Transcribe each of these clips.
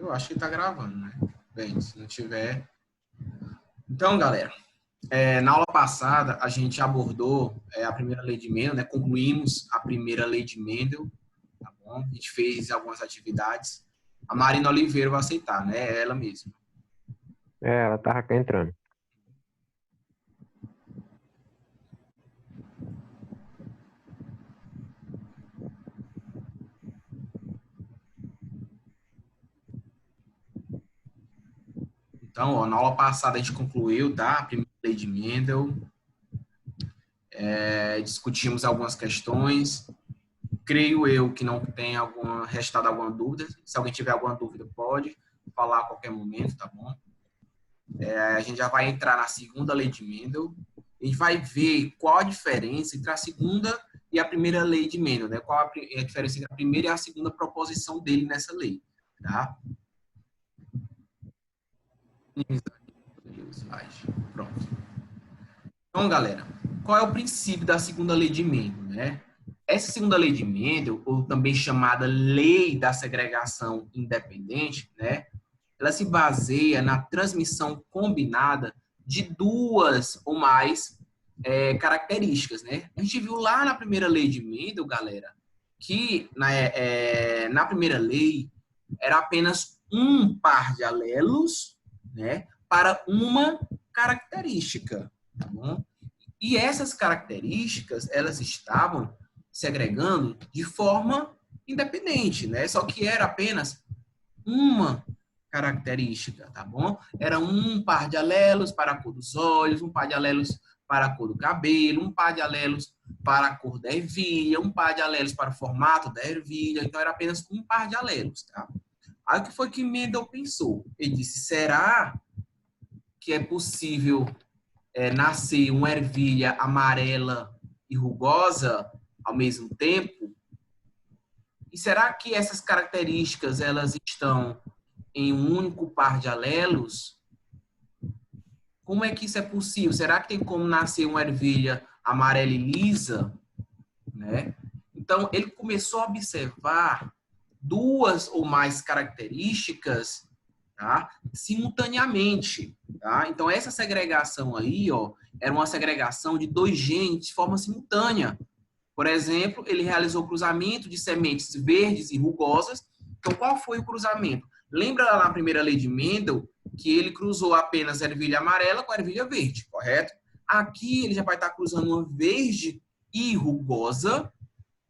Eu acho que está gravando, né? Bem, se não tiver... Então, galera, na aula passada a gente abordou a primeira lei de Mendel, né? Concluímos a primeira lei de Mendel, tá bom? A gente fez algumas atividades. A Marina Oliveira vai aceitar, né? É ela mesma. Ela tava aqui entrando. Então, ó, na aula passada a gente concluiu, tá? A primeira lei de Mendel. Discutimos algumas questões. Creio eu que não tem restado alguma dúvida. Se alguém tiver alguma dúvida, pode falar a qualquer momento, tá bom? A gente já vai entrar na segunda lei de Mendel. A gente vai ver qual a diferença entre a segunda e a primeira lei de Mendel, né? Qual a diferença entre a primeira e a segunda proposição dele nessa lei, tá? Pronto. Então, galera, qual é o princípio da segunda lei de Mendel, né? Essa segunda lei de Mendel, ou também chamada lei da segregação independente, né? Ela se baseia na transmissão combinada de duas ou mais características, né? A gente viu lá na primeira lei de Mendel, galera, que na primeira lei era apenas um par de alelos, né, para uma característica, tá bom? E essas características, elas estavam segregando de forma independente, né? Só que era apenas uma característica, tá bom? Era um par de alelos para a cor dos olhos, um par de alelos para a cor do cabelo, um par de alelos para a cor da ervilha, um par de alelos para o formato da ervilha. Então, era apenas um par de alelos, tá? Aí, o que foi que Mendel pensou? Ele disse, será que é possível nascer uma ervilha amarela e rugosa ao mesmo tempo? E será que essas características elas estão em um único par de alelos? Como é que isso é possível? Será que tem como nascer uma ervilha amarela e lisa? Né? Então, ele começou a observar duas ou mais características, tá, simultaneamente. Tá? Então, essa segregação aí, ó, era uma segregação de dois genes de forma simultânea. Por exemplo, ele realizou cruzamento de sementes verdes e rugosas. Então, qual foi o cruzamento? Lembra lá na primeira lei de Mendel que ele cruzou apenas a ervilha amarela com a ervilha verde, correto? Aqui ele já vai estar cruzando uma verde e rugosa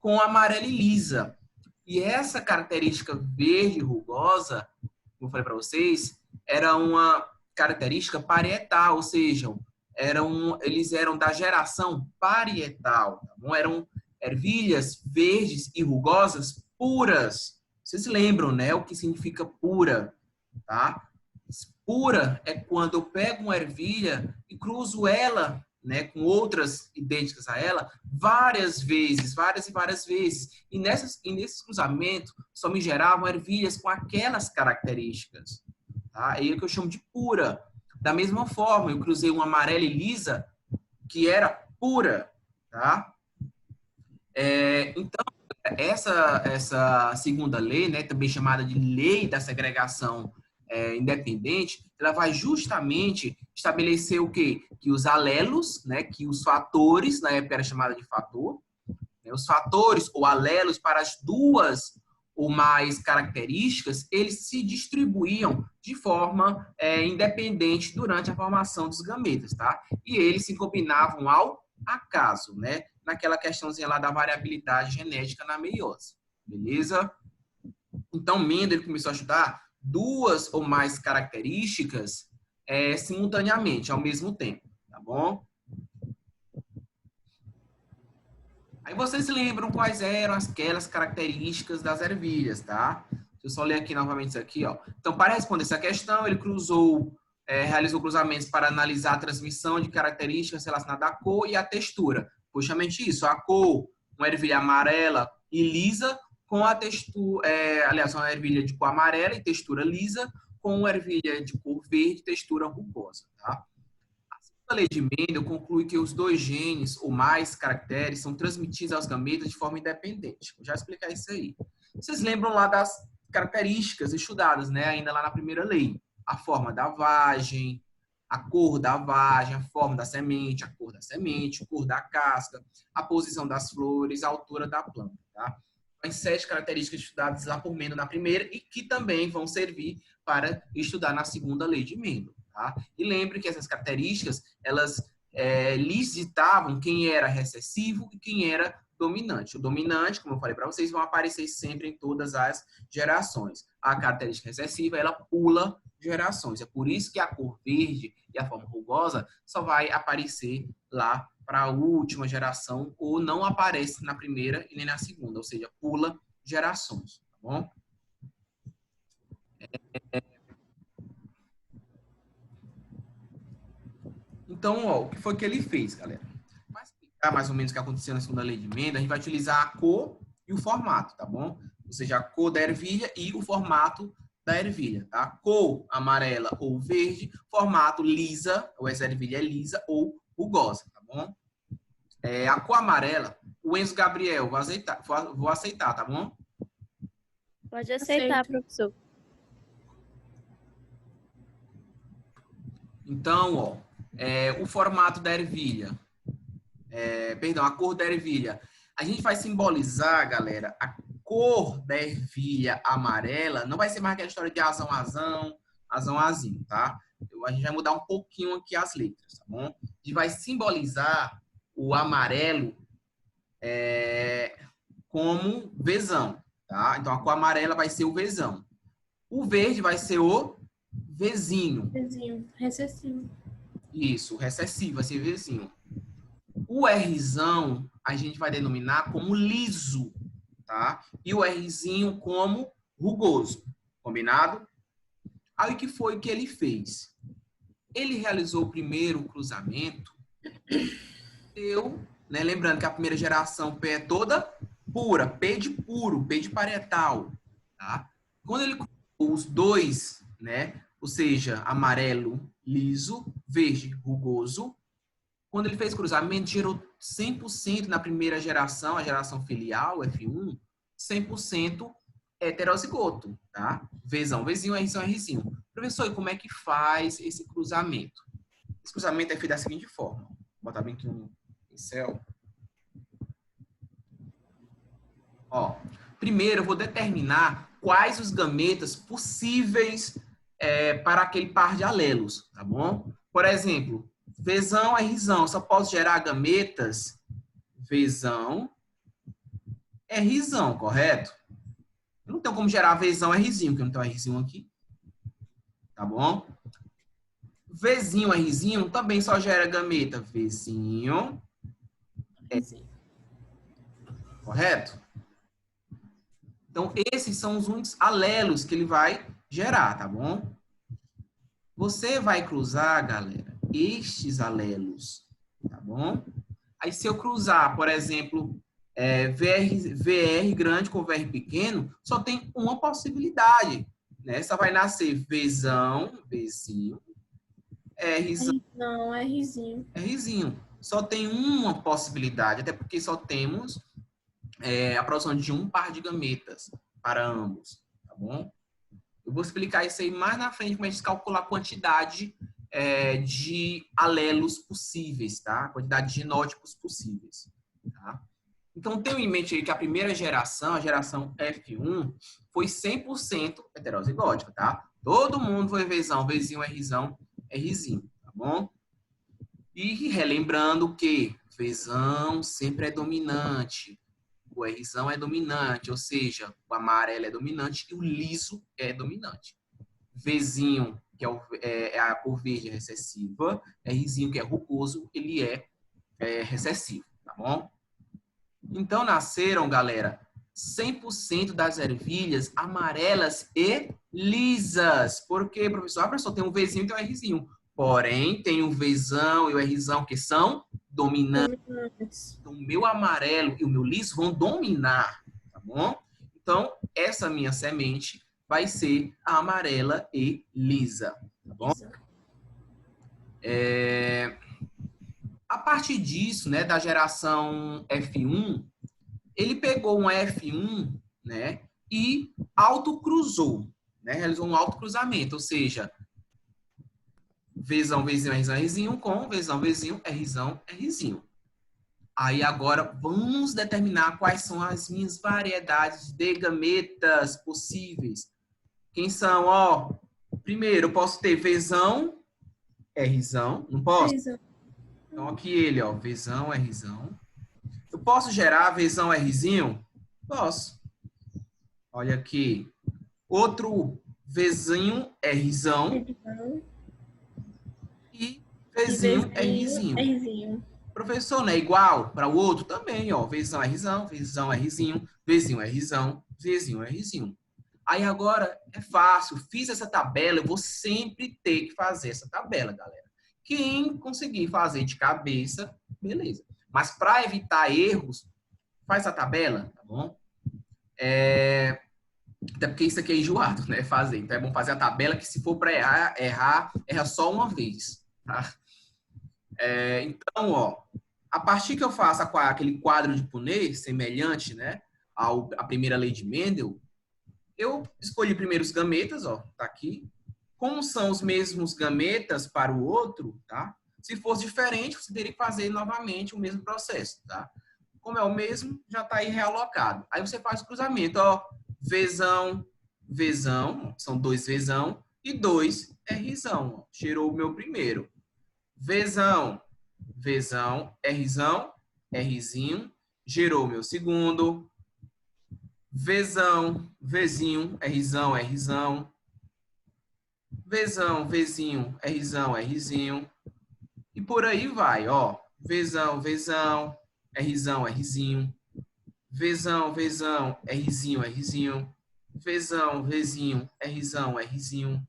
com a amarela e lisa. E essa característica verde e rugosa, como eu falei para vocês, era uma característica parietal, ou seja, eles eram da geração parietal, tá bom? Eram ervilhas verdes e rugosas puras. Vocês lembram, né, o que significa pura, tá? Pura é quando eu pego uma ervilha e cruzo ela, né, com outras idênticas a ela, várias vezes, várias e várias vezes. E nesses cruzamentos só me geravam ervilhas com aquelas características. Tá? É o que eu chamo de pura. Da mesma forma, eu cruzei uma amarela e lisa que era pura. Tá? Então, essa segunda lei, né, também chamada de lei da segregação independente, ela vai justamente estabelecer o quê? Que os alelos, né, que os fatores, na época era chamada de fator, né, os fatores ou alelos para as duas ou mais características, eles se distribuíam de forma independente durante a formação dos gametas, tá? E eles se combinavam ao acaso, né? Naquela questãozinha lá da variabilidade genética na meiose, beleza? Então, Mendel ele começou a estudar duas ou mais características simultaneamente, ao mesmo tempo, tá bom? Aí vocês lembram quais eram aquelas características das ervilhas, tá? Deixa eu só ler aqui novamente isso aqui, ó. Então, para responder essa questão, ele realizou cruzamentos para analisar a transmissão de características relacionadas à cor e à textura. Justamente isso, a cor, uma ervilha amarela e lisa, com a textura, aliás, uma ervilha de cor amarela e textura lisa, com uma ervilha de cor verde e textura rugosa, tá? A lei de Mendel conclui que os dois genes ou mais caracteres são transmitidos aos gametas de forma independente. Vou já explicar isso aí. Vocês lembram lá características estudadas, né, ainda lá na primeira lei. A forma da vagem, a cor da vagem, a forma da semente, a cor da semente, a cor da casca, a posição das flores, a altura da planta, tá? As 7 características estudadas lá por Mendel na primeira e que também vão servir para estudar na segunda lei de Mendel, tá? E lembre que essas características, elas licitavam quem era recessivo e quem era dominante. O dominante, como eu falei para vocês, vão aparecer sempre em todas as gerações. A característica recessiva, ela pula gerações. É por isso que a cor verde e a forma rugosa só vai aparecer lá para a última geração ou não aparece na primeira e nem na segunda, ou seja, pula gerações, tá bom? Então, ó, o que foi que ele fez, galera? Para explicar mais ou menos o que aconteceu na segunda lei de Mendel, a gente vai utilizar a cor e o formato, tá bom? Ou seja, a cor da ervilha e o formato da ervilha, tá? Cor amarela ou verde, formato lisa, ou essa ervilha é lisa ou rugosa, tá bom? A cor amarela, o Enzo Gabriel, vou aceitar, tá bom? Pode aceitar, Aceito. professor. Então, ó, o formato da ervilha, perdão, a cor da ervilha. A gente vai simbolizar, galera, a cor da ervilha amarela, não vai ser mais aquela história de azão, azão, azão, azinho, tá? A gente vai mudar um pouquinho aqui as letras, tá bom? A gente vai simbolizar o amarelo como vezão, tá? Então, a cor amarela vai ser o vezão. O verde vai ser o vezinho. Vizinho, recessivo. Isso, recessivo, vai ser vezinho. O Rzão a gente vai denominar como liso, tá? E o Rzinho como rugoso, combinado? Aí o que foi que ele fez? Ele realizou o primeiro cruzamento, né? Lembrando que a primeira geração P é toda pura, P de puro, P de parietal, tá? Quando ele cruzou os dois, né? Ou seja, amarelo liso, verde rugoso, quando ele fez cruzamento, gerou 100% na primeira geração, a geração filial, F1, 100% heterozigoto, tá? Vzão, Vzinho, Rzão, Rzinho. Professor, e como é que faz esse cruzamento? Esse cruzamento é feito da seguinte forma. Vou botar bem aqui um pincel. Ó, primeiro eu vou determinar quais os gametas possíveis para aquele par de alelos, tá bom? Por exemplo, Vzão, Rzão, só posso gerar gametas Vzão, Rzão, correto? Eu não tenho como gerar Vzão, Rzinho, porque eu não tenho Rzinho aqui. Tá bom? Vzinho, Rzinho também só gera gameta Vzinho, Vizinho. correto? Então, esses são os únicos alelos que ele vai gerar, tá bom? Você vai cruzar, galera, estes alelos, tá bom? Aí, se eu cruzar, por exemplo, VR grande com VR pequeno, só tem uma possibilidade, né? Só vai nascer Vzão, Vzinho, Rzão, Não, é Rzinho. Rzinho. Só tem uma possibilidade, até porque só temos a produção de um par de gametas para ambos, tá bom? Eu vou explicar isso aí mais na frente, como a gente calcula a quantidade de alelos possíveis, tá? A quantidade de genótipos possíveis, tá? Então, tenham em mente aí que a primeira geração, a geração F1, foi 100% heterozigótica, tá? Todo mundo foi Vzão, Vzinho, Rzão, Rzinho, tá bom? E relembrando que Vzão sempre é dominante, o Rzão é dominante, ou seja, o amarelo é dominante e o liso é dominante. Vzinho, que é a cor verde recessiva, Rzinho, que é rugoso, ele é recessivo, tá bom? Então, nasceram, galera, 100% das ervilhas amarelas e lisas. Por quê, professor? Ah, professor, tem um Vzinho e tem um Rzinho. Porém, tem o Vzão e o Rzão que são dominantes. Então, o meu amarelo e o meu liso vão dominar, tá bom? Então, essa minha semente vai ser a amarela e lisa, tá bom? A partir disso, né, da geração F1, ele pegou um F1, né, e autocruzou, né? Realizou um autocruzamento, ou seja, Vzão, Vzinho, Rzão, Rzinho com Vzão, Vzinho, Rzão, Rzinho. Aí agora vamos determinar quais são as minhas variedades de gametas possíveis. Quem são? Ó, primeiro, eu posso ter Vzão, Rzão, não posso? Rzão. Então aqui ele, ó, Vzão, Rzão. Eu posso gerar Vzão, Rzinho? Posso. Olha aqui. Outro Vzinho, Rzão e Vzinho, Rzinho. Rzinho. Professor, não é igual para o outro? Também, ó. Vzão, Rzão, Vzão, Rzinho, Vzinho, Rzão, Vzinho, Rzinho. Aí agora é fácil. Fiz essa tabela, eu vou sempre ter que fazer essa tabela, galera. Quem conseguir fazer de cabeça, beleza. Mas para evitar erros, faz a tabela, tá bom? Até porque isso aqui é enjoado, né? Fazer. Então é bom fazer a tabela que se for para erra só uma vez, tá? Então, ó, a partir que eu faço aquele quadro de Punnett, semelhante, né, à primeira lei de Mendel, eu escolhi primeiro os gametas, ó, tá aqui. Como são os mesmos gametas para o outro, tá? Se fosse diferente, você teria que fazer novamente o mesmo processo, tá? Como é o mesmo, já tá aí realocado. Aí você faz o cruzamento, ó, Vzão, Vzão, são 2 Vzão e 2 Rzão, ó. Tirou o meu primeiro. Vzão, Vzão, Rzão, Rzinho, gerou o meu segundo. Vzão, Vzinho, Rzão, Rzão. Vzão, Vzinho, Rzão, Rzinho. E por aí vai, ó. Vzão, Vzão, Rzão, Rzinho. Vzão, Vzão, Rzinho, Rzinho. Vzão, Vzinho, Rzão, Rzinho.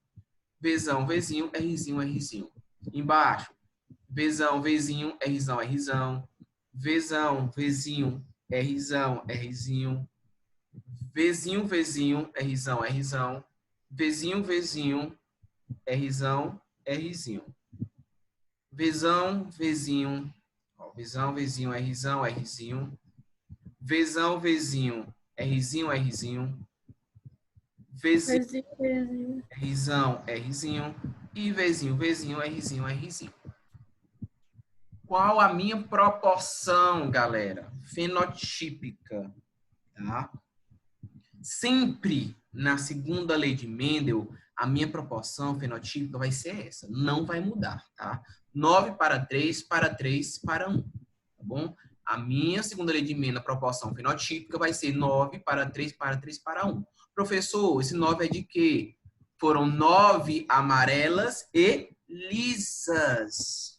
Vzão, Vzinho, Rzinho, Rzinho. Embaixo. Vzão, Vzinho, Rzão, Rzão. Vzão, Vzinho, Rzão, Rzinho. Vzinho, Vzinho, Rzão, Rzão. Vzinho, Vzinho, Rzão, Rzinho. Vzão, Vzinho. Vzão, Vzinho, Rzão, Rzinho. Vzão, Vzinho, Rzinho, Rzinho. Vzinho, Rzão, Rzinho. E Vzinho, Vzinho, Rzinho, Rzinho. Qual a minha proporção, galera? Fenotípica, tá? Sempre na segunda lei de Mendel, a minha proporção fenotípica vai ser essa. Não vai mudar, tá? 9 para 3 para 3 para 1, tá bom? A minha segunda lei de Mendel, a proporção fenotípica, vai ser 9 para 3 para 3 para 1. Professor, esse 9 é de quê? Foram 9 amarelas e lisas.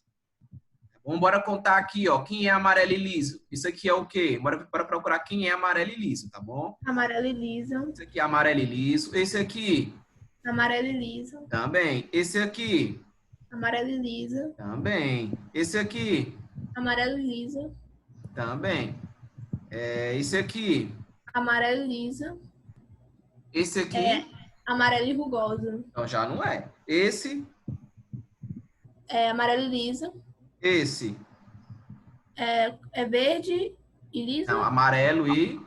Vamos bora contar aqui, ó. Quem é amarelo e liso? Isso aqui é o quê? Bora procurar quem é amarelo e liso, tá bom? Amarelo e liso. Esse aqui é amarelo e liso. Esse aqui? Amarelo e liso. Também. Esse aqui? Amarelo e liso. Também. Esse aqui? Amarelo e liso. Também. Esse aqui? Amarelo e liso. Esse aqui? Amarelo e rugoso. Então já não é. Esse? Amarelo e liso. Esse? É verde e liso? Não, amarelo e...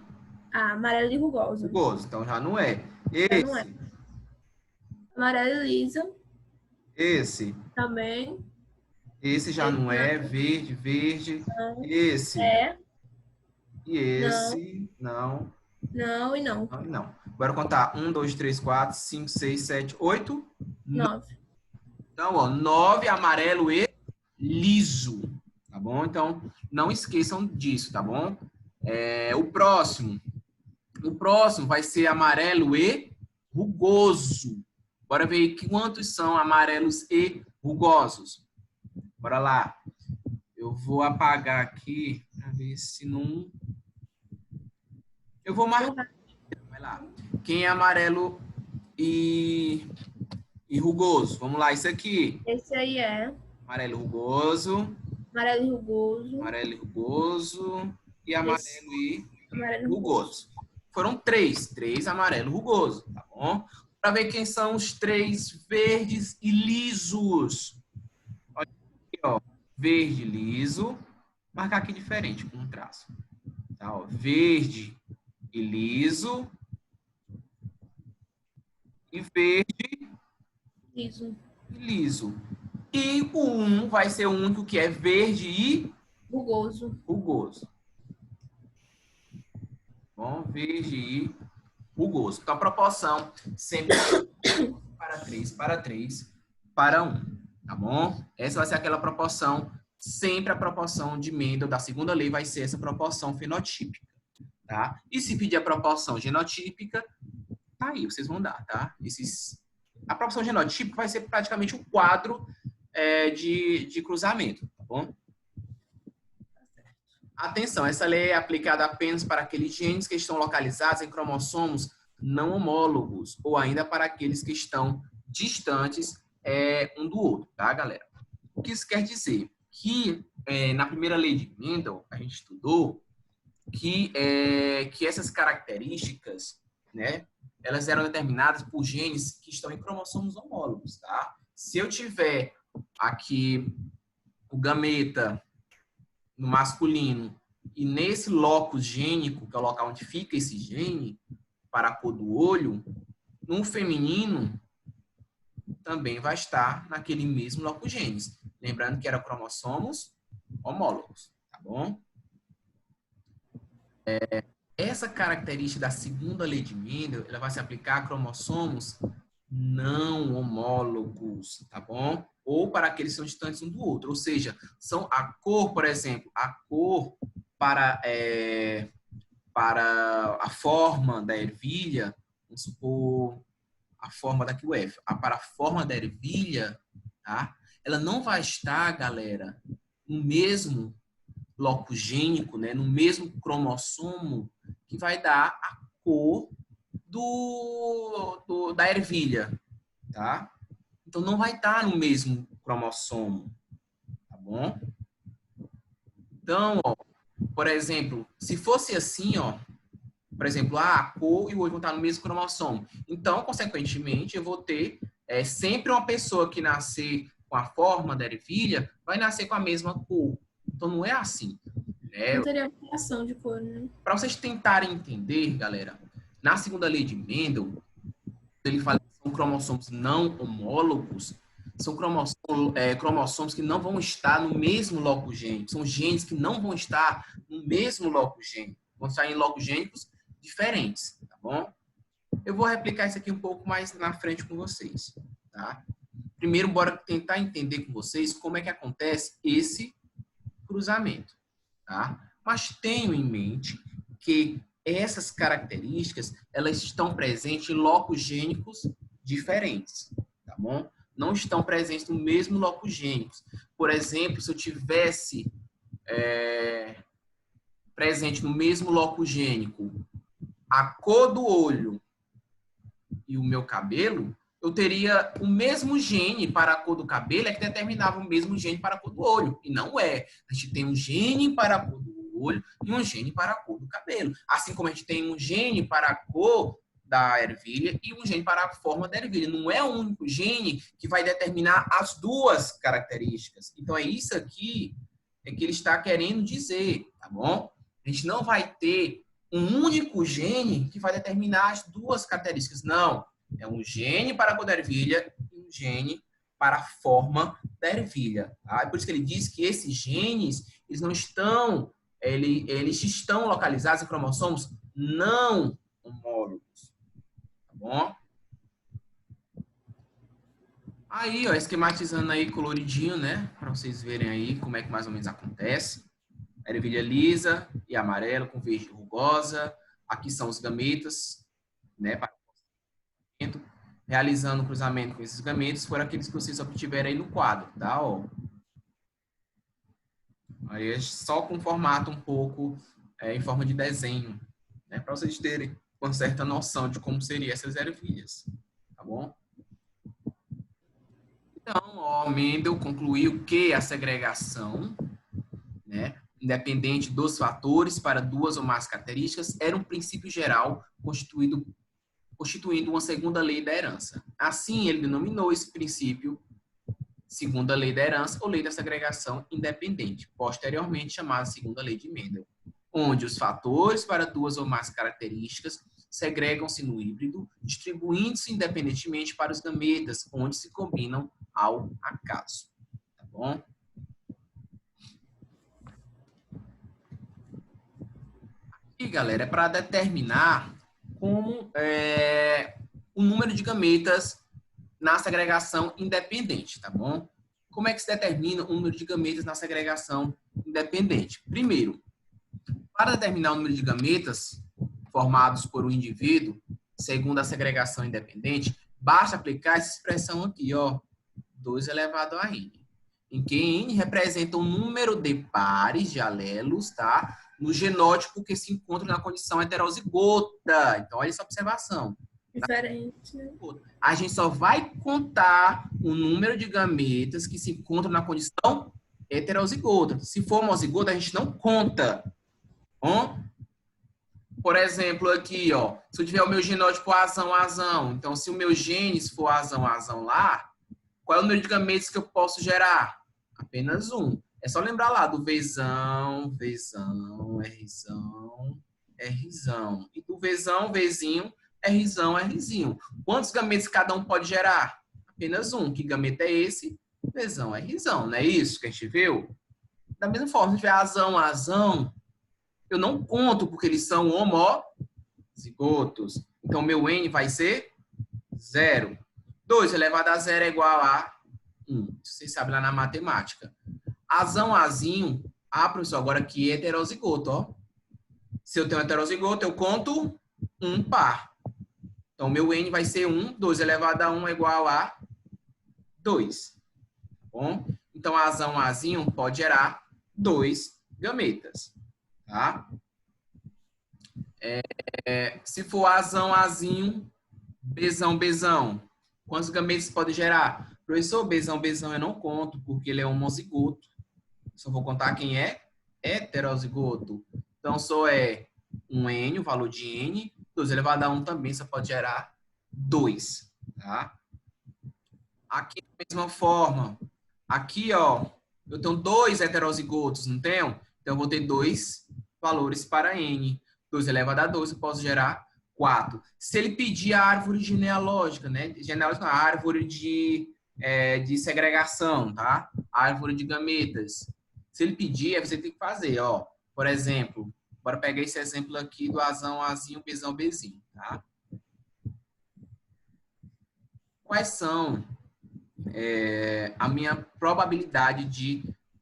amarelo e rugoso. Rugoso. Então já não é. Já não é. Amarelo e liso. Esse? Também. Esse já não é. Verde, verde. Não. Esse? E esse? Não. Não e não. Não e não. Bora contar. 1, 2, 3, 4, 5, 6, 7, 8, 9. Então, ó, 9 amarelo e liso, tá bom? Então, não esqueçam disso, tá bom? O próximo vai ser amarelo e rugoso. Bora ver quantos são amarelos e rugosos. Bora lá. Eu vou apagar aqui para ver se não... Eu vou marcar. Vai lá. Quem é amarelo e rugoso? Vamos lá, isso aqui. Esse aí é. Amarelo rugoso. Amarelo e rugoso. Amarelo e rugoso. E amarelo e Amarelo rugoso. Foram 3 amarelo rugoso, tá bom? Para ver quem são os 3 verdes e lisos. Olha aqui, ó. Verde liso. Vou marcar aqui diferente, com um traço. Tá, ó. Verde e liso. e verde Liso. e liso. E o 1 vai ser o único que é verde e Rugoso. rugoso. Bom, verde e rugoso. Então, a proporção sempre para 3, para 3, para 1. Tá bom? Essa vai ser aquela proporção, sempre a proporção de Mendel da segunda lei vai ser essa proporção fenotípica. Tá? E se pedir a proporção genotípica, tá aí, vocês vão dar, tá? A proporção genotípica vai ser praticamente o quadro de cruzamento, tá bom? Atenção, essa lei é aplicada apenas para aqueles genes que estão localizados em cromossomos não homólogos ou ainda para aqueles que estão distantes um do outro, tá, galera? O que isso quer dizer? Que na primeira lei de Mendel, a gente estudou que essas características, né, elas eram determinadas por genes que estão em cromossomos homólogos, tá? Se eu tiver aqui o gameta no masculino e nesse locus gênico, que é o local onde fica esse gene, para a cor do olho, no feminino também vai estar naquele mesmo locus genes. Lembrando que eram cromossomos homólogos, tá bom? Essa característica da segunda lei de Mendel, ela vai se aplicar a cromossomos não homólogos, tá bom? Ou para aqueles que são distantes um do outro. Ou seja, são a cor, por exemplo, a cor para a forma da ervilha, vamos supor, a forma daqui o F, para a forma da ervilha, tá? Ela não vai estar, galera, no mesmo locus gênico, né? No mesmo cromossomo que vai dar a cor da ervilha, tá? Então, não vai estar no mesmo cromossomo, tá bom? Então, ó, por exemplo, se fosse assim, ó, por exemplo, a cor e o olho vão estar no mesmo cromossomo. Então, consequentemente, eu vou ter sempre uma pessoa que nascer com a forma da ervilha vai nascer com a mesma cor. Então, não é assim. Não teria variação de cor, né? Para vocês tentarem entender, galera, na segunda lei de Mendel, ele fala que são cromossomos não homólogos, são cromossomos que não vão estar no mesmo locus gênico, são genes que não vão estar no mesmo locus gênico, vão estar em locus gênicos diferentes, tá bom? Eu vou replicar isso aqui um pouco mais na frente com vocês, tá? Primeiro, bora tentar entender com vocês como é que acontece esse cruzamento, tá? Mas tenho em mente que essas características, elas estão presentes em locus gênicos diferentes, tá bom? Não estão presentes no mesmo locus gênico. Por exemplo, se eu tivesse presente no mesmo locus gênico a cor do olho e o meu cabelo, eu teria o mesmo gene para a cor do cabelo, que determinava o mesmo gene para a cor do olho. E não é. A gente tem um gene para a cor do olho e um gene para a cor do cabelo. Assim como a gente tem um gene para a cor da ervilha e um gene para a forma da ervilha. Não é o único gene que vai determinar as duas características. Então, é isso aqui que ele está querendo dizer, tá bom? A gente não vai ter um único gene que vai determinar as duas características. Não. É um gene para a cor da ervilha e um gene para a forma da ervilha. Tá? Por isso que ele diz que esses genes, eles não estão, eles estão localizados em cromossomos não homólogos. Tá bom? Aí, ó, esquematizando aí coloridinho, né? Para vocês verem aí como é que mais ou menos acontece. Ervilha lisa e amarela com verde rugosa. Aqui são os gametas, né? Realizando o cruzamento com esses gametas foram aqueles que vocês obtiveram aí no quadro, tá? Ó. Aí é só com formato um pouco em forma de desenho, né? Para vocês terem uma certa noção de como seriam essas ervilhas, tá bom? Então, ó, Mendel concluiu que a segregação, né, independente dos fatores para duas ou mais características, era um princípio geral constituindo uma segunda lei da herança. Assim, ele denominou esse princípio segunda lei da herança ou lei da segregação independente, posteriormente chamada segunda lei de Mendel, onde os fatores para duas ou mais características segregam-se no híbrido, distribuindo-se independentemente para os gametas, onde se combinam ao acaso. Tá bom? E, galera, é para determinar como o número de gametas na segregação independente, tá bom? Como é que se determina o número de gametas na segregação independente? Primeiro, para determinar o número de gametas formados por um indivíduo, segundo a segregação independente, basta aplicar essa expressão aqui, ó, 2 elevado a n, em que n representa o número de pares de alelos, tá? No genótipo que se encontra na condição heterozigota. Então, olha essa observação. Diferente, né? A gente só vai contar o número de gametas que se encontram na condição heterozigota. Se for homozigota, a gente não conta. Bom? Por exemplo, aqui, ó, se eu tiver o meu genótipo azão, então se o meu genes for azão lá, qual é o número de gametas que eu posso gerar? Apenas um. É só lembrar lá do Vzão, Rzão. E do Vzinho, Rzinho. Quantos gametas cada um pode gerar? Apenas um. Que gameta é esse? Vzão, Rzão. Não é isso que a gente viu? Da mesma forma, se tiver azão, eu não conto porque eles são homozigotos. Então, meu N vai ser 0. 2 elevado a 0 é igual a 1. Vocês sabem lá na matemática. Azinho. Ah, professor, agora aqui é heterozigoto, ó. Se eu tenho heterozigoto, eu conto um par. Então, meu N vai ser 1. 2 elevado a 1 é igual a 2. Tá bom? Então, Azinho pode gerar 2 gametas. Tá? Se for Azinho, Bzão. Quantos gametas pode gerar? Professor, Bzão eu não conto, porque ele é homozigoto. Só vou contar quem é heterozigoto. Então, só é um N, o valor de N. 2 elevado a 1 também só pode gerar 2. Tá? Aqui, da mesma forma. Aqui, ó, eu tenho 2 heterozigotos, não tenho? Então, eu vou ter 2 valores para N. 2 elevado a 2, eu posso gerar 4. Se ele pedir a árvore genealógica, né? Genealógica, a árvore de segregação, tá? Árvore de gametas. Se ele pedir, você tem que fazer, ó. Por exemplo, bora pegar esse exemplo aqui do Azinho, Bzinho, tá? Quais são a minha probabilidade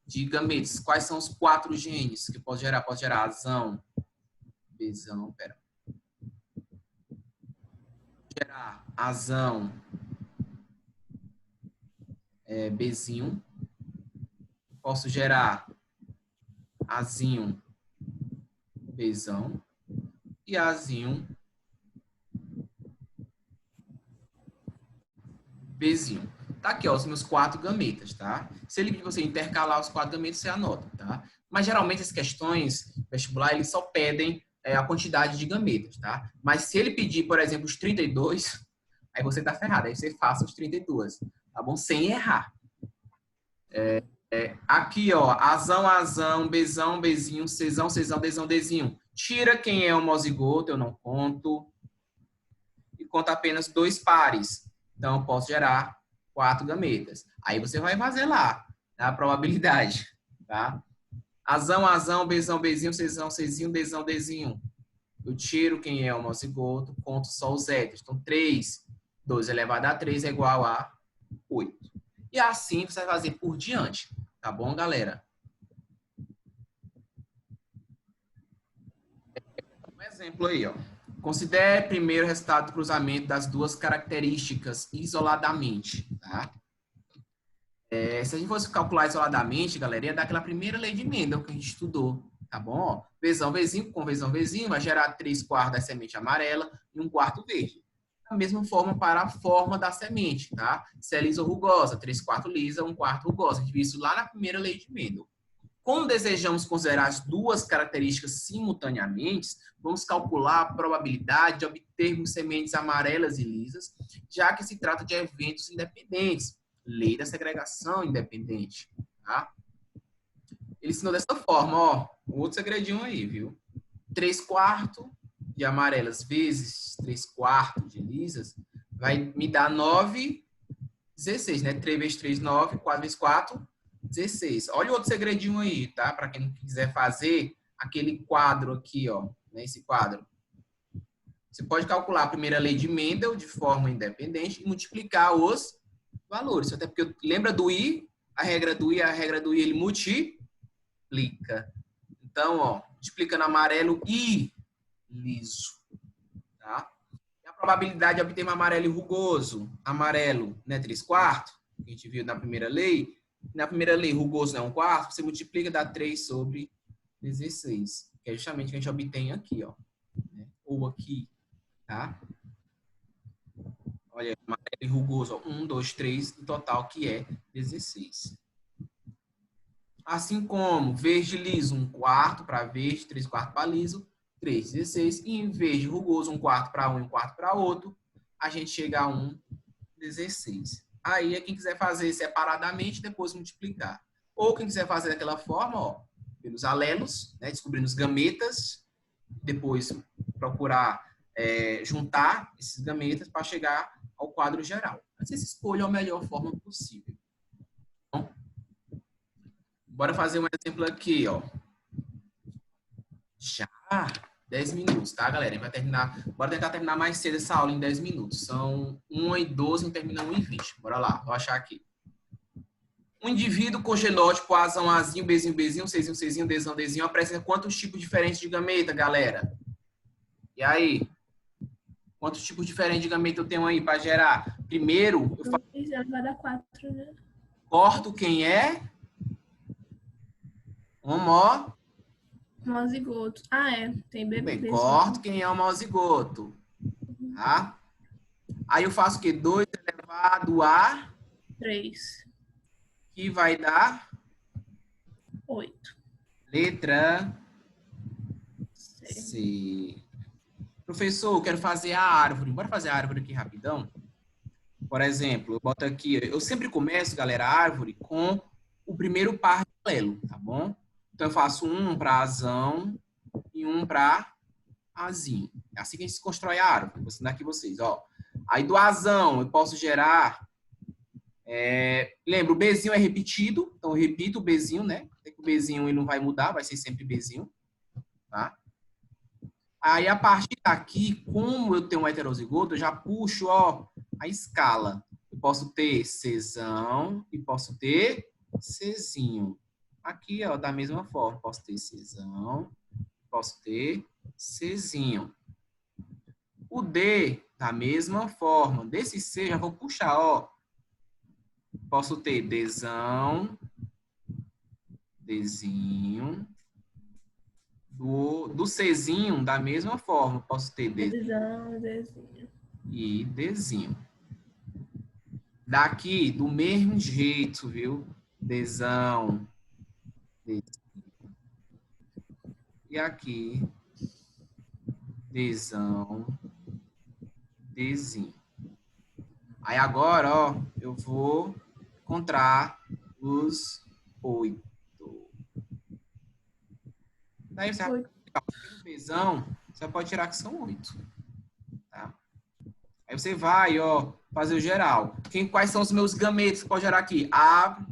de gametas? Quais são os 4 genes que pode gerar? Pode gerar Azão, Bzão, gerar Azão, Bzinho. Posso gerar Azinho, Bzão e Azinho, Bzinho. Tá aqui, ó, os meus 4 gametas, tá? Se ele pedir você intercalar os 4 gametas, você anota, tá? Mas geralmente as questões vestibular, eles só pedem a quantidade de gametas, tá? Mas se ele pedir, por exemplo, os 32, aí você tá ferrado, aí você faça os 32, tá bom? Sem errar. Aqui, ó, Azão, Bzão, Czão, Dzinho. Tira quem é homozigoto, eu não conto. E conta apenas 2 pares. Então, eu posso gerar 4 gametas. Aí você vai fazer lá, tá? A probabilidade, tá? Azão, Bzão, Czão, Dzinho. Eu tiro quem é homozigoto, conto só os héteros. Então, 3, 2 elevado a 3 é igual a 8. E assim você vai fazer por diante. Tá bom, galera? Um exemplo aí, ó. Considere primeiro o resultado do cruzamento das duas características isoladamente, tá? Se a gente fosse calcular isoladamente, galera, ia dar aquela primeira lei de Mendel que a gente estudou, tá bom? Vzinho com Vzinho vai gerar 3/4 da semente amarela e 1/4 verde. Da mesma forma para a forma da semente, tá? Se é lisa ou rugosa, 3/4 lisa, 1/4 rugosa. A gente viu isso lá na primeira lei de Mendel. Como desejamos considerar as duas características simultaneamente, vamos calcular a probabilidade de obtermos sementes amarelas e lisas, já que se trata de eventos independentes. Lei da segregação independente, tá? Ele ensinou dessa forma, ó. Outro segredinho aí, viu? 3/4 de amarelas vezes 3/4 de lisas, vai me dar 9, 16, né? 3 vezes 3, 9, 4 vezes 4, 16. Olha o outro segredinho aí, tá? Para quem não quiser fazer aquele quadro aqui, ó, né? Esse quadro. Você pode calcular a primeira lei de Mendel de forma independente e multiplicar os valores. Até porque lembra do I? A regra do I ele multiplica. Então, ó, multiplicando amarelo I liso, tá? E a probabilidade de obter um amarelo rugoso, amarelo, né, 3/4, que a gente viu na primeira lei. Na primeira lei, rugoso é 1/4, você multiplica, dá 3 sobre 16, que é justamente o que a gente obtém aqui, ó, né? Ou aqui, tá? Olha, amarelo e rugoso, ó, 1, 2, 3, no total, que é 16. Assim como verde liso, 1/4 para verde, 3/4 para liso, 3, 16. E em verde rugoso, 1/4 para um e 1/4 para outro, a gente chega a 1, 16. Aí, quem quiser fazer separadamente, depois multiplicar. Ou quem quiser fazer daquela forma, ó, pelos alelos, né, descobrindo os gametas, depois procurar juntar esses gametas para chegar ao quadro geral. Vocês escolham a melhor forma possível. Bom, bora fazer um exemplo aqui, ó. Já 10 minutos, tá, galera? A gente vai terminar. Bora tentar terminar mais cedo essa aula em 10 minutos. São 1h12 e termina 1h20. Bora lá, vou achar aqui. Um indivíduo com genótipo Azão, Azinho, Bzinho, Bzinho, Czinho, Czinho, Dzão, Dzinho apresenta quantos tipos diferentes de gameta, galera? E aí? Quantos tipos diferentes de gameta eu tenho aí para gerar? Primeiro, eu faço... Vai dar 4, né? Corto quem é? Homozigoto. Ah, é. Tem bebê. Bem, corto quem é homozigoto. Tá? Aí eu faço o quê? 2 elevado a 3. Que vai dar 8. Letra C. Professor, eu quero fazer a árvore. Bora fazer a árvore aqui rapidão? Por exemplo, eu boto aqui, eu sempre começo, galera, a árvore com o primeiro par de alelo, tá bom? Então eu faço um para Azão e um para Azinho. É assim que a gente constrói a árvore. Vou ensinar aqui vocês, ó. Aí do Azão eu posso gerar... lembra, o Bzinho é repetido, então eu repito o Bzinho, né? O Bzinho ele não vai mudar, vai ser sempre Bzinho, tá? Aí a partir daqui, como eu tenho um heterozigoto, eu já puxo, ó, a escala. Eu posso ter Czão e posso ter Czinho. Aqui, ó, da mesma forma, posso ter Czão, posso ter Czinho. O D, da mesma forma. Desse C, já vou puxar, ó. Posso ter Dzão, Dzinho. Do Czinho, da mesma forma. Posso ter Dzão, Dzinho. E Dzinho. Daqui, do mesmo jeito, viu? Dzão, Dzinho. E aqui, Dzão, Dzinho. Aí agora, ó, eu vou encontrar os 8. Daí você vai pegar o Bzão, você pode tirar que são 8. Tá? Aí você vai, ó, fazer o geral. Quais são os meus gametas que pode gerar aqui? A,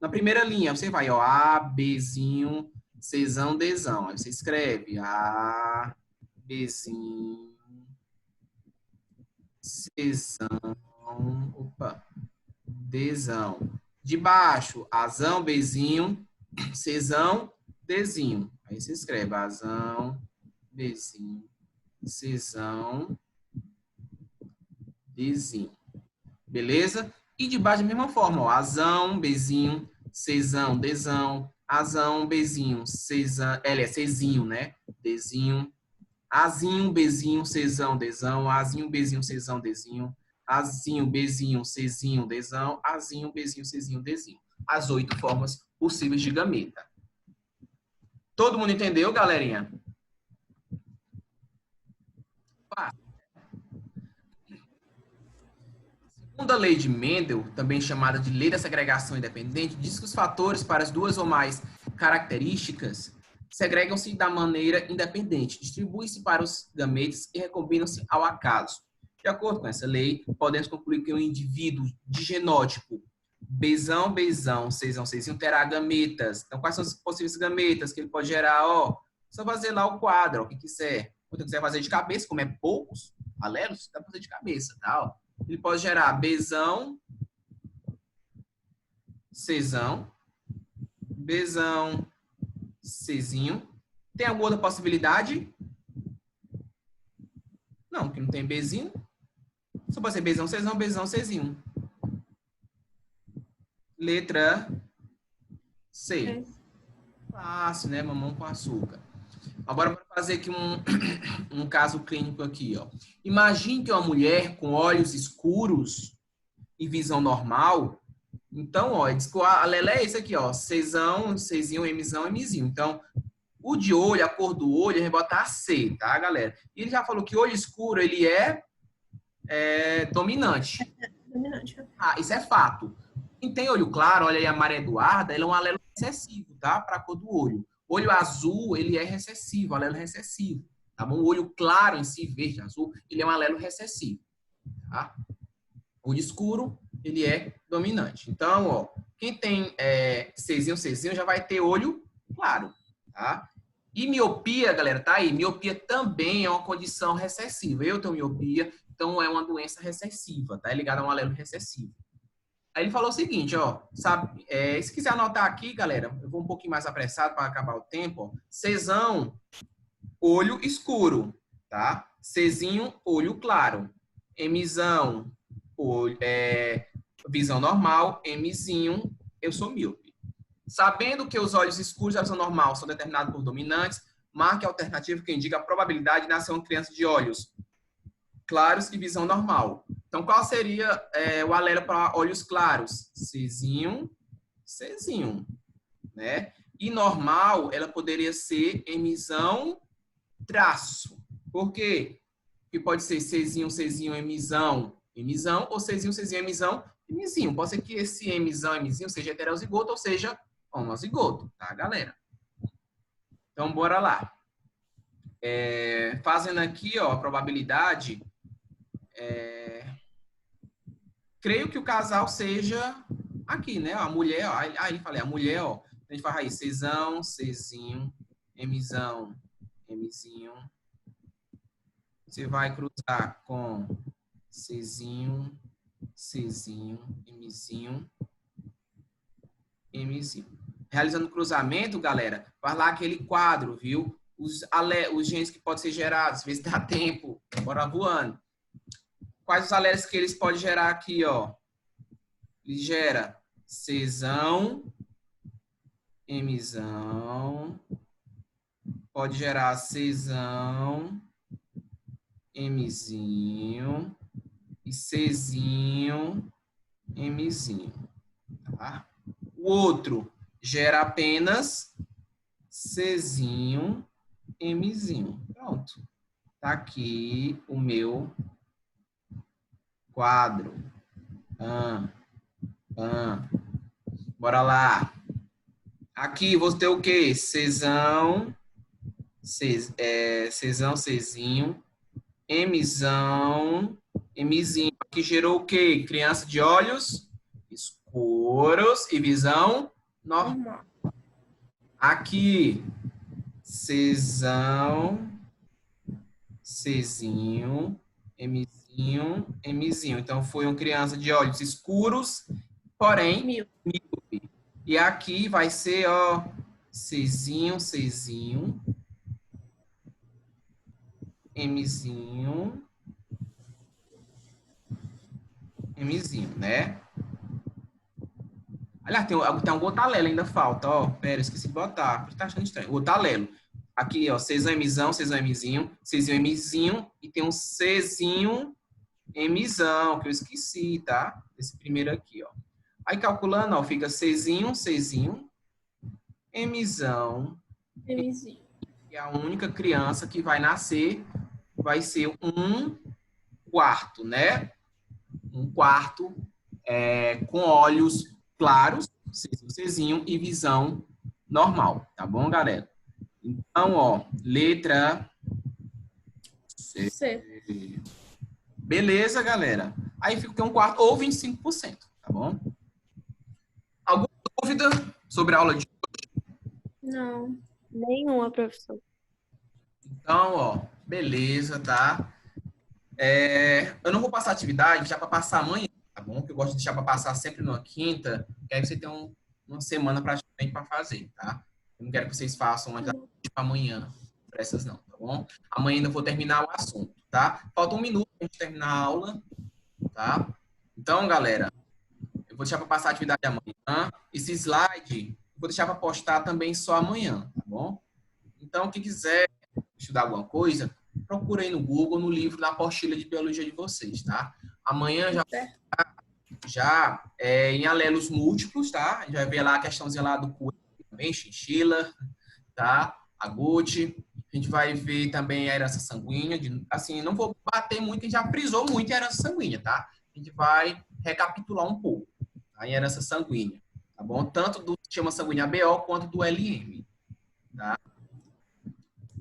na primeira linha, você vai, ó, A, Bzinho, Czão, Dzão. Aí você escreve A, Bzinho, Czão, opa, Dzão. De baixo, Azão, Bzinho, Czão, Dzinho. Aí você escreve Azão, Bzinho, Czão, Dzinho. Beleza? E de baixo da mesma forma, ó, Azão, Bzinho, Czão, Dzão, Azão, Bzinho, Czão, é Czinho, né? Dzinho, Azinho, Bzinho, Czão, Dzão, Azinho, Bzinho, Czão, Dzinho, Azinho, Bzinho, Czinho, Dzão, Azinho, Bzinho, Czinho, Dzinho. As 8 formas possíveis de gameta. Todo mundo entendeu, galerinha? Segunda lei de Mendel, também chamada de lei da segregação independente, diz que os fatores para as 2 ou mais características segregam-se da maneira independente, distribuem-se para os gametas e recombinam-se ao acaso. De acordo com essa lei, podemos concluir que um indivíduo de genótipo Bzão, Bzão, Czão, Czinho terá gametas. Então, quais são os possíveis gametas que ele pode gerar? Ó, só fazer lá o quadro, ó, o que quiser. Quando quiser fazer de cabeça, como é poucos alelos, dá para fazer de cabeça, tá? Ó. Ele pode gerar Bzão, Czão, Bzão, Czinho. Tem alguma outra possibilidade? Não, que não tem Bzinho. Só pode ser Bzão, Czão, Bzão, Czinho. Letra C. Fácil, né? Mamão com açúcar. Agora, para fazer aqui um caso clínico aqui, ó. Imagine que uma mulher com olhos escuros e visão normal. Então, ó, a Lelé é esse aqui, ó. Czão, Czinho, Mzão, Mzinho. Então, o de olho, a cor do olho, a gente vai botar C, tá, galera? E ele já falou que olho escuro, ele é dominante. Dominante. Ah, isso é fato. Quem tem olho claro, olha aí a Maria Eduarda, ele é um alelo recessivo, tá? Para a cor do olho. Olho azul, ele é recessivo, alelo recessivo, tá bom? O olho claro em si, verde, azul, ele é um alelo recessivo, tá? Olho escuro, ele é dominante. Então, ó, quem tem Czinho já vai ter olho claro, tá? E miopia, galera, tá aí. Miopia também é uma condição recessiva. Eu tenho miopia, então é uma doença recessiva, tá? É ligada a um alelo recessivo. Aí ele falou o seguinte, ó, sabe, se quiser anotar aqui, galera, eu vou um pouquinho mais apressado para acabar o tempo, ó. Czão, olho escuro, tá? Czinho, olho claro. Mzão, visão normal. Mzinho, eu sou míope. Sabendo que os olhos escuros e a visão normal são determinados por dominantes, marque a alternativa que indica a probabilidade de nascer uma criança de olhos claros e visão normal. Então, qual seria o alelo para olhos claros? Czinho, né? E normal, ela poderia ser Mzão, traço. Por quê? Porque pode ser Czinho, Mzão, ou Czinho, Mzão, Mzinho. Pode ser que esse Mzão, Mzinho seja heterozigoto ou seja homozigoto, tá, galera? Então, bora lá. Fazendo aqui, ó, a probabilidade... creio que o casal seja aqui, né? A mulher, ó, aí falei, a mulher, ó, a gente faz aí, Czão, Czinho, Mzão, Mzinho. Você vai cruzar com Czinho, Mzinho, Mzinho. Realizando o cruzamento, galera, vai lá aquele quadro, viu? Os genes que podem ser gerados, vê se dá tempo, bora voando. Quais os alelos que eles podem gerar aqui, ó? Ele gera Czão, Mzão. Pode gerar Czão, Mzinho. E Czinho, Mzinho. Tá? O outro gera apenas Czinho, Mzinho. Pronto. Tá aqui o meu quadro. Bora lá. Aqui vou ter o quê? Czão, Czinho, Mzão, Mzinho. Aqui gerou o quê? Criança de olhos escuros e visão normal. Aqui, Czão, Czinho, Mzinho. Então, foi uma criança de olhos escuros, porém, míope. E aqui vai ser, ó, Czinho, Mzinho, né? Aliás, tem um gotalelo ainda falta, ó. Pera, esqueci de botar. Tá achando estranho. Gotalelo. Aqui, ó, Czão, Mzão, Czinho, Mzinho. E tem um Czinho, Mzão, que eu esqueci, tá? Esse primeiro aqui, ó. Aí, calculando, ó, fica Czinho, Mzão. E a única criança que vai nascer vai ser 1/4, né? 1/4 com olhos claros, Czinho, e visão normal. Tá bom, galera? Então, ó, letra C. C. Beleza, galera? Aí fica 1/4 ou 25%, tá bom? Alguma dúvida sobre a aula de Não. Nenhuma, professor. Então, ó, beleza, tá? Eu não vou passar atividade já para passar amanhã, tá bom? Que eu gosto de deixar para passar sempre numa quinta, que aí você tem uma semana praticamente para fazer, tá? Eu não quero que vocês façam antes para amanhã, pressas não, tá bom? Amanhã ainda vou terminar o assunto, tá? Falta 1 minuto para a gente terminar a aula, tá? Então, galera, eu vou deixar para passar a atividade amanhã. Esse slide, eu vou deixar para postar também só amanhã, tá bom? Então, quem quiser estudar alguma coisa, procura aí no Google, no livro da apostila de biologia de vocês, tá? Amanhã já em alelos múltiplos, tá? A gente vai ver lá a questãozinha lá do coelho também, chinchila, tá? Agouti. A gente vai ver também a herança sanguínea. Assim, não vou bater muito, que a gente já frisou muito em herança sanguínea, tá? A gente vai recapitular um pouco, tá? Em herança sanguínea, tá bom? Tanto do sistema sanguíneo ABO quanto do LM, tá?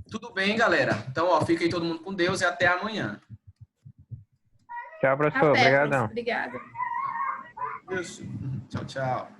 Tudo bem, galera? Então, ó, fica aí todo mundo com Deus e até amanhã. Tchau, professor. Até, Obrigadão. Obrigada. Isso. Tchau, tchau.